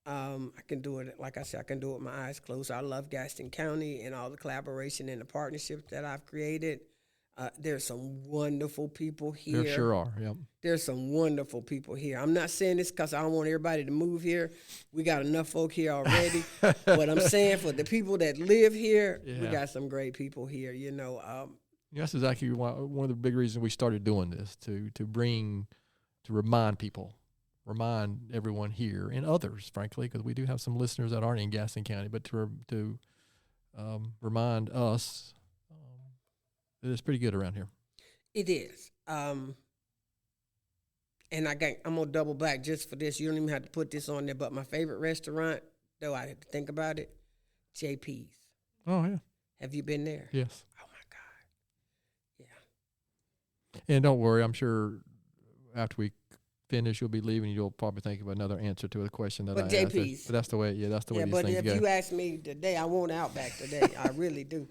I can do it, like I said, I can do it with my eyes closed. I love Gaston County and all the collaboration and the partnerships that I've created. There's some wonderful people here. There sure are, yep. There's some wonderful people here. I'm not saying this because I don't want everybody to move here. We got enough folk here already. But I'm saying for the people that live here, we got some great people here, That's exactly one of the big reasons we started doing this, to remind everyone here and others, frankly, because we do have some listeners that aren't in Gaston County, but to remind us that it's pretty good around here. It is. And I'm going to double back just for this. You don't even have to put this on there, but my favorite restaurant, though I had to think about it, JP's. Oh, yeah. Have you been there? Yes. Oh, my God. Yeah. And don't worry, I'm sure after we finish, you'll be leaving. You'll probably think of another answer to a question that I asked. JP's. But that's the way. Yeah, that's the way these things go. Yeah, but if you ask me today, I want Outback today. I really do.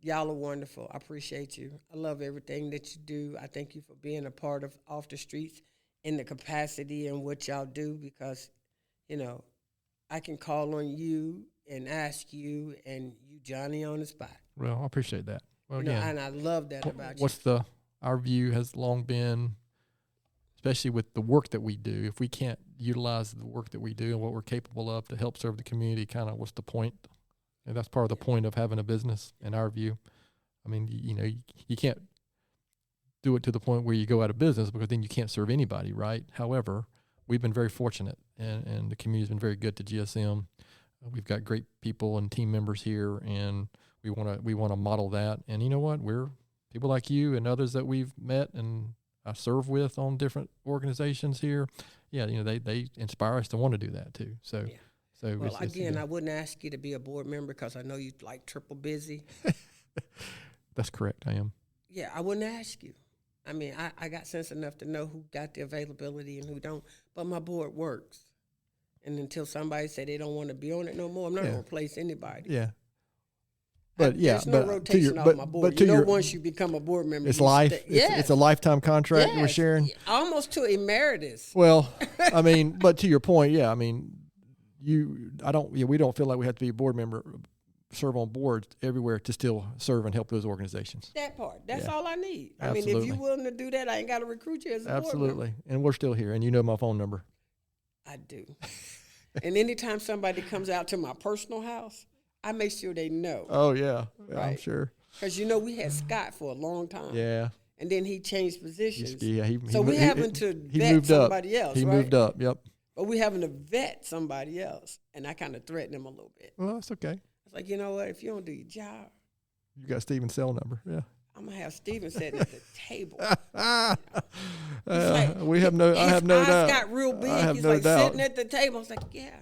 Y'all are wonderful. I appreciate you. I love everything that you do. I thank you for being a part of Off the Streets in the capacity and what y'all do, because, I can call on you and ask you, and you Johnny on the spot. Well, I appreciate that. Well, again, and I love that about you. Our view has long been, especially with the work that we do, if we can't utilize the work that we do and what we're capable of to help serve the community, kind of what's the point? And that's part of the point of having a business, in our view. I mean, you can't do it to the point where you go out of business, because then you can't serve anybody, right? However, we've been very fortunate, and the community's been very good to GSM. We've got great people and team members here, and we want to model that. And you know what? We're people like you and others that we've met and I serve with on different organizations here. Yeah, they inspire us to want to do that too. So, well, again, I wouldn't ask you to be a board member because I know you like triple busy. That's correct. I am. Yeah, I wouldn't ask you. I mean, I got sense enough to know who got the availability and who don't. But my board works. And until somebody say they don't want to be on it no more, I'm not going to replace anybody. Yeah. But there's no rotation off my board. Once you become a board member, it's life. It's a lifetime contract we're sharing. Almost to emeritus. Well, I mean, but to your point, yeah, I mean, we don't feel like we have to be a board member, serve on boards everywhere to still serve and help those organizations. That part. That's all I need. Absolutely. I mean, if you're willing to do that, I ain't got to recruit you as a board member. Absolutely. And we're still here, and you know my phone number. I do. And anytime somebody comes out to my personal house, I make sure they know. Oh, yeah. Right? I'm sure. Because, we had Scott for a long time. Yeah. And then he changed positions. Yeah. We having to vet somebody else, He moved up, yep. But we having to vet somebody else. And I kind of threatened him a little bit. Well, that's okay. It's like, you know what? If you don't do your job. You got Steven's cell number, yeah. I'm going to have Steven sitting at the table. I have no doubt. His eyes got real big. He's like sitting at the table. I was like, yeah.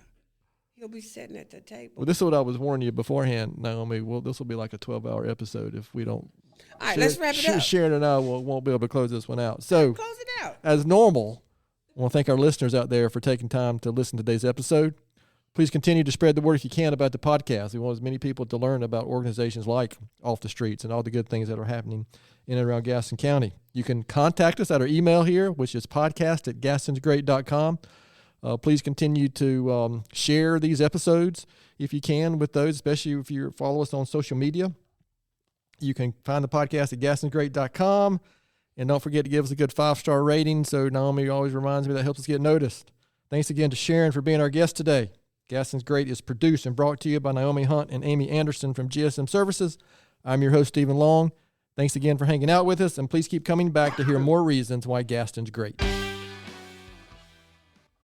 He'll be sitting at the table. Well, this is what I was warning you beforehand, Naomi. Well, this will be like a 12-hour episode if we don't. All right, let's wrap it up. Shaaron and I won't be able to close this one out. So, close it out. As normal, I want to thank our listeners out there for taking time to listen to today's episode. Please continue to spread the word if you can about the podcast. We want as many people to learn about organizations like Off the Streets and all the good things that are happening in and around Gaston County. You can contact us at our email here, which is podcast@gastonsgreat.com. Please continue to share these episodes if you can with those, especially if you follow us on social media. You can find the podcast at gastonsgreat.com. And don't forget to give us a good 5-star rating. So Naomi always reminds me that helps us get noticed. Thanks again to Shaaron for being our guest today. Gaston's Great is produced and brought to you by Naomi Hunt and Amy Anderson from GSM Services. I'm your host, Stephen Long. Thanks again for hanging out with us, and please keep coming back to hear more reasons why Gaston's great.